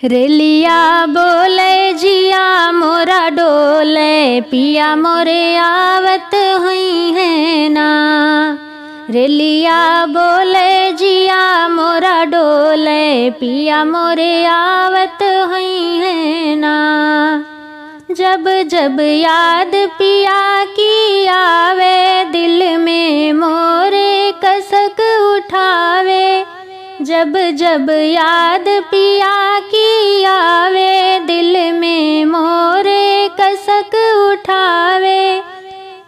रेलिया बोले जिया मोरा डोले, पिया मोरे आवत हुई है ना। रेलिया बोले जिया मोरा डोले, पिया मोरे आवत हुई है ना। जब जब याद पिया की आवे, दिल में मोरे कसक उठावे। जब जब याद पिया की आवे, दिल में मोरे कसक उठावे।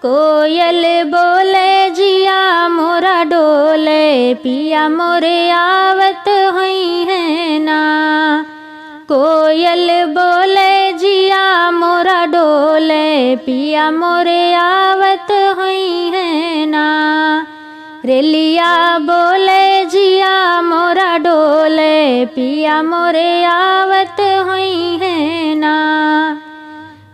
कोयल बोले जिया मोरा डोले, पिया मोरे आवत हुई है ना। कोयल बोले जिया मोरा डोले, पिया मोरे आवत हुई है ना। रेलिया बोले जिया मोरा डोले, पिया मोरे आवत हुई है ना।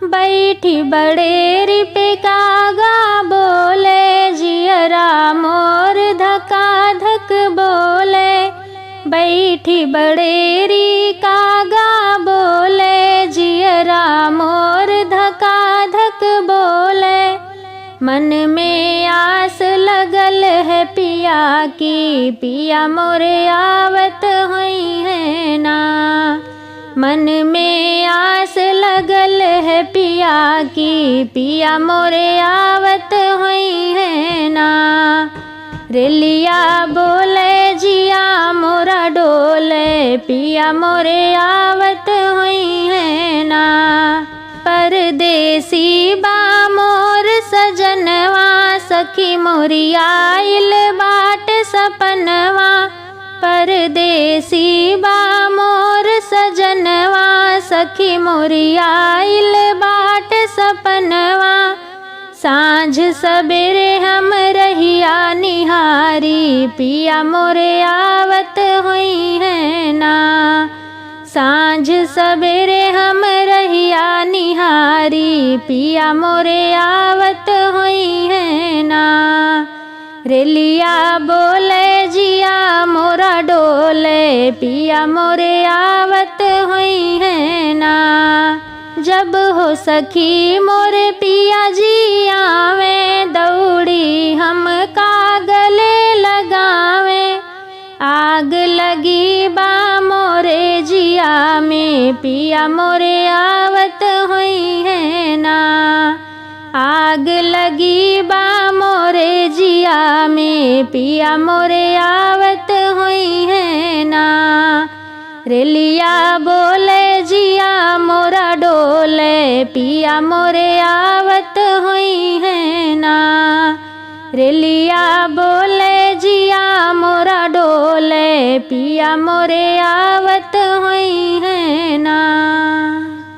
बैठी बड़ेरी पे कागा बोले, जियरा मोर धका धक बोले। बैठी बड़ेरी कागा बोले, जियरा मोर धका धक बोले। मन में आस लगल है पिया की, पिया मोरे आवत हुई है ना। मन में आस लगल है पिया की, पिया मोरे आवत हुई है ना। रेलिया बोले जिया मोरा डोले, पिया मोरे आवत हुई है ना। परदेसी बा मोर सजनवा, सखी मोरी आइल बाट सपनवा। परदेसी बा मोर सजनवा, सखी मोरी आइल बाट सपनवा। सांझ सबेरे हम रहिया निहारी, पिया मोरे आवत हुई है ना। सांझ सबेरे हम रहिया निहारी, पिया मोरे आवत हुई है ना। रेलिया बोले जिया मोरा डोले, पिया मोरे आवत हुई है ना। जब हो सखी मोरे पिया जी आवे, दौड़ी हम कागले लगावे। आग लगी बा मोरे जिया में, पिया मोरे आवत हुई है ना। आग लगी बा मोरे जिया में, पिया मोरे आवत हुई है ना। रेलिया बोले जिया मोरा डोले, पिया मोरे आवत हुई है ना। रेलिया बोले जिया मोरा डोले, पिया मोरे आवत हुई है ना।